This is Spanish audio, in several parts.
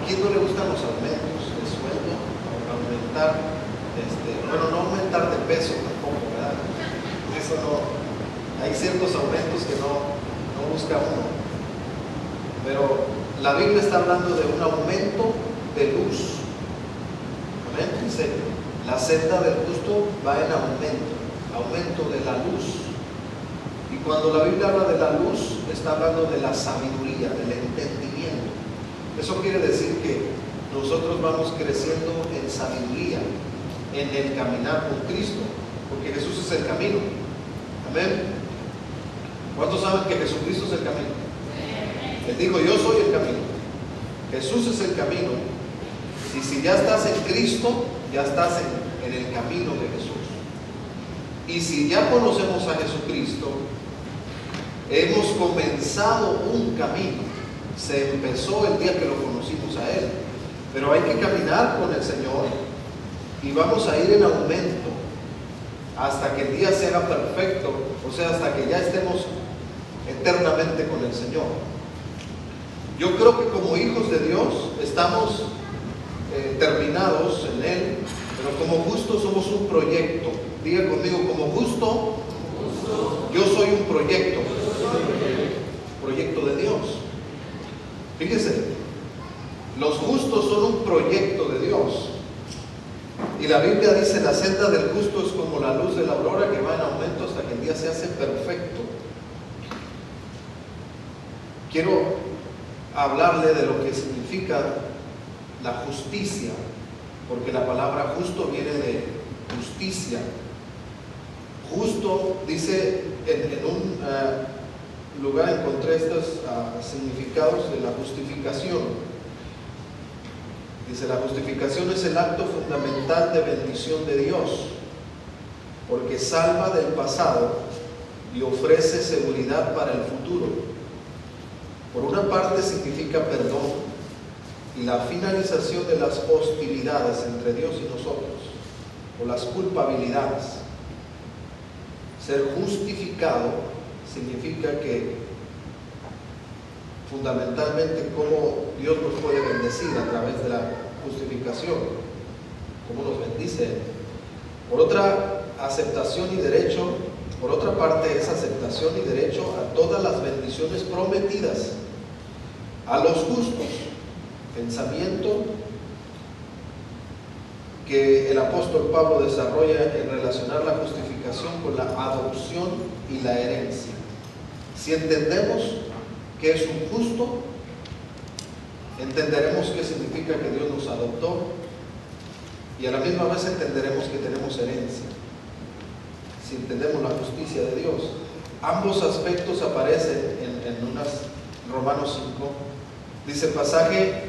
quién no le gustan los aumentos de sueldo? Aumentar, bueno, no aumentar de peso tampoco, ¿verdad? Eso no, hay ciertos aumentos que no busca uno. Pero la Biblia está hablando de un aumento de luz. Amén. Dice, la senda del justo va en aumento de la luz. Y cuando la Biblia habla de la luz, está hablando de la sabiduría, del entendimiento. Eso quiere decir que nosotros vamos creciendo en sabiduría, en el caminar con Cristo, porque Jesús es el camino. Amén. ¿Cuántos saben que Jesucristo es el camino? Él dijo, yo soy el camino. Jesús es el camino. Y si ya estás en Cristo, ya estás en el camino de Jesús. Y si ya conocemos a Jesucristo, hemos comenzado un camino. Se empezó el día que lo conocimos a Él. Pero hay que caminar con el Señor y vamos a ir en aumento hasta que el día se haga perfecto, o sea, hasta que ya estemos eternamente con el Señor. Yo creo que como hijos de Dios estamos terminados en Él, pero como justos somos un proyecto. Diga conmigo, como justo, yo soy un proyecto de Dios. Fíjese, los justos son un proyecto de Dios. Y la Biblia dice, la senda del justo es como la luz de la aurora que va en aumento hasta que el día se hace perfecto. Quiero hablarle de lo que significa la justicia, porque la palabra justo viene de justicia. Justo, dice, en un lugar encontré estos significados de la justificación. Dice, la justificación es el acto fundamental de bendición de Dios, porque salva del pasado y ofrece seguridad para el futuro. Por una parte significa perdón y la finalización de las hostilidades entre Dios y nosotros, o las culpabilidades. Ser justificado significa que fundamentalmente cómo Dios nos puede bendecir a través de la justificación, cómo nos bendice. Por otra, aceptación y derecho, por otra parte es aceptación y derecho a todas las bendiciones prometidas a los justos. Pensamiento que el apóstol Pablo desarrolla en relacionar la justificación con la adopción y la herencia. Si entendemos que es un justo, entenderemos qué significa que Dios nos adoptó y a la misma vez entenderemos que tenemos herencia. Si entendemos la justicia de Dios, ambos aspectos aparecen en Romanos 5. Dice pasaje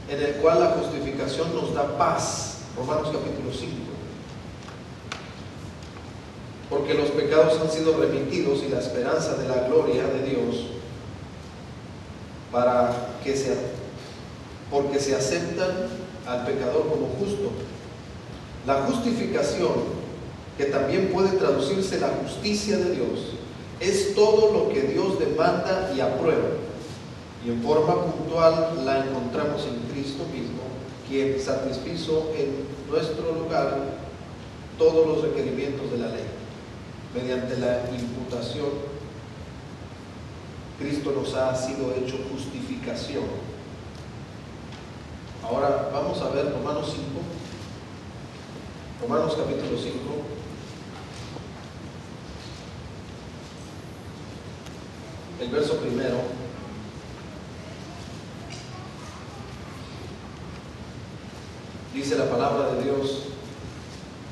en el cual la justificación nos da paz. Romanos capítulo 5. Porque los pecados han sido remitidos y la esperanza de la gloria de Dios porque se aceptan al pecador como justo. La justificación, que también puede traducirse la justicia de Dios, es todo lo que Dios demanda y aprueba. Y en forma puntual la encontramos en Cristo mismo, quien satisfizo en nuestro lugar todos los requerimientos de la ley. Mediante la imputación, Cristo nos ha sido hecho justificación. Ahora vamos a ver Romanos 5, Romanos capítulo 5. El verso primero. Dice la palabra de Dios: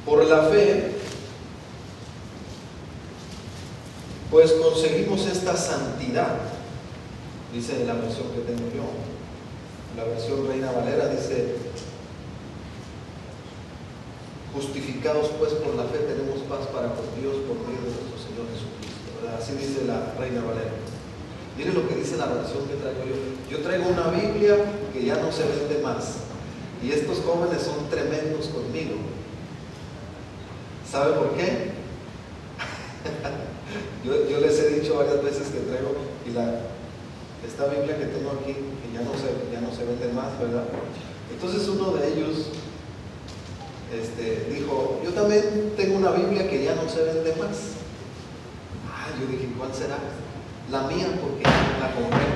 por la fe, pues conseguimos esta santidad. Dice en la versión que tengo yo, la versión Reina Valera dice: justificados pues por la fe tenemos paz para con Dios por medio de nuestro Señor Jesucristo, ¿verdad? Así dice la Reina Valera. Miren lo que dice la versión que traigo yo. Yo traigo una Biblia que ya no se vende más, y estos jóvenes son tremendos conmigo. ¿Sabe por qué? yo les he dicho varias veces que traigo, y esta Biblia que tengo aquí, que ya no se vende más, más, ¿verdad? Entonces uno de ellos dijo, yo también tengo una Biblia que ya no se vende más. Yo dije, ¿cuál será? La mía, porque la compré.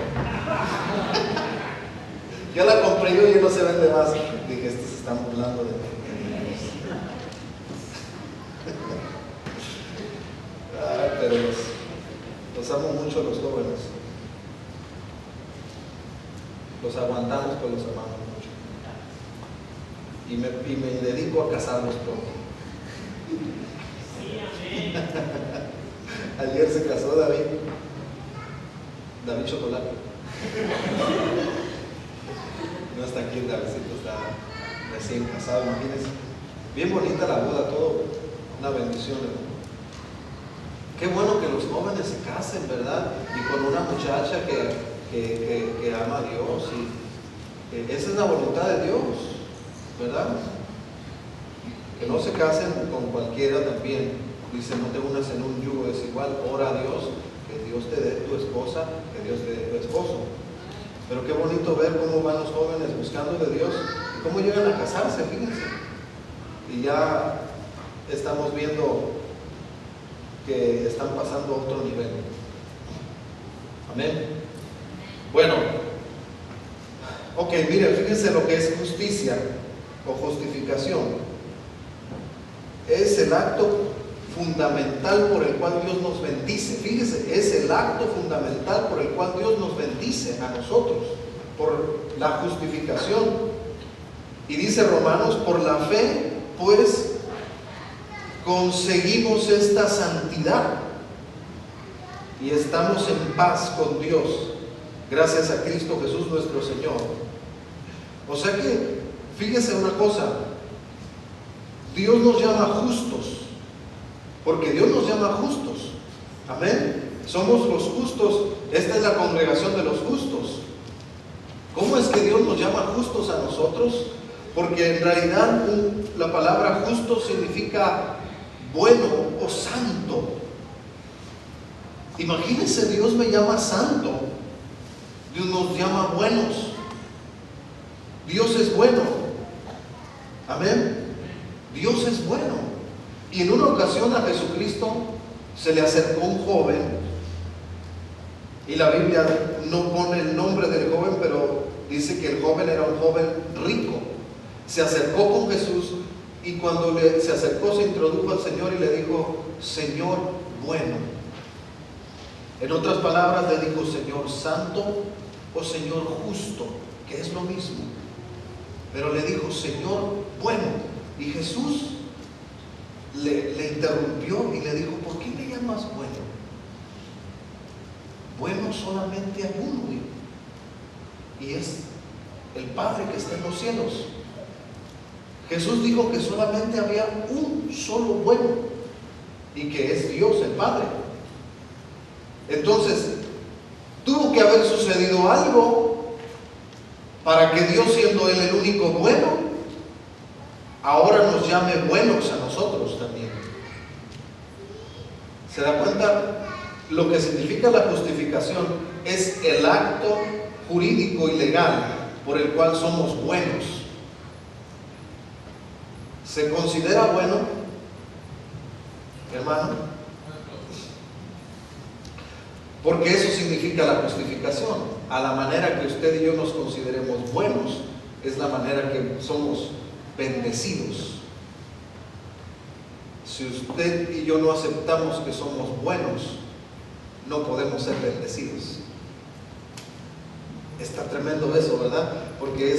Ya la compré yo y ya no se vende más. Dije, estos se están burlando de mí. Pero los amo mucho a los jóvenes. Los aguantamos, pero los amamos mucho. Y me dedico a casarlos pronto. Ayer se casó David Chocolate. No está aquí el Davidcito, está recién casado, imagínense. Bien bonita la boda, todo una bendición, hermano. Qué bueno que los jóvenes se casen, ¿verdad? Y con una muchacha que ama a Dios. Y esa es la voluntad de Dios, ¿verdad? Que no se casen con cualquiera también. Dice, no te unas en un yugo desigual. Ora a Dios, que Dios te dé tu esposa, que Dios te dé tu esposo. Pero qué bonito ver cómo van los jóvenes buscando de Dios y cómo llegan a casarse, fíjense. Y ya estamos viendo que están pasando a otro nivel. Amén. Bueno, ok, miren, fíjense lo que es justicia o justificación. Es el acto fundamental por el cual Dios nos bendice. Fíjese, es el acto fundamental por el cual Dios nos bendice a nosotros, por la justificación. Y dice Romanos, por la fe, pues, conseguimos esta santidad y estamos en paz con Dios, gracias a Cristo Jesús nuestro Señor. O sea que, fíjese una cosa, Dios nos llama justos, porque Dios nos llama justos. Amén. Somos los justos. Esta es la congregación de los justos. ¿Cómo es que Dios nos llama justos a nosotros? Porque en realidad la palabra justo significa bueno o santo. Imagínense, Dios me llama santo. Dios nos llama buenos. Dios es bueno. Amén. Dios es bueno. Y en una ocasión a Jesucristo se le acercó un joven, y la Biblia no pone el nombre del joven, pero dice que el joven era un joven rico. Se acercó con Jesús y cuando se acercó se introdujo al Señor y le dijo, Señor bueno. En otras palabras le dijo, Señor santo o Señor justo, que es lo mismo. Pero le dijo, Señor bueno. Y Jesús le interrumpió y le dijo, ¿por qué me llamas bueno? Bueno solamente hay uno, dijo, y es el Padre que está en los cielos. Jesús dijo que solamente había un solo bueno, y que es Dios el Padre. Entonces tuvo que haber sucedido algo para que Dios, siendo Él el único bueno, ahora nos llame buenos a nosotros también. ¿Se da cuenta? Lo que significa la justificación es el acto jurídico y legal por el cual somos buenos. ¿Se considera bueno, hermano? Porque eso significa la justificación. A la manera que usted y yo nos consideremos buenos, es la manera que somos bendecidos. Si usted y yo no aceptamos que somos buenos, no podemos ser bendecidos. Está tremendo eso, ¿verdad? Porque es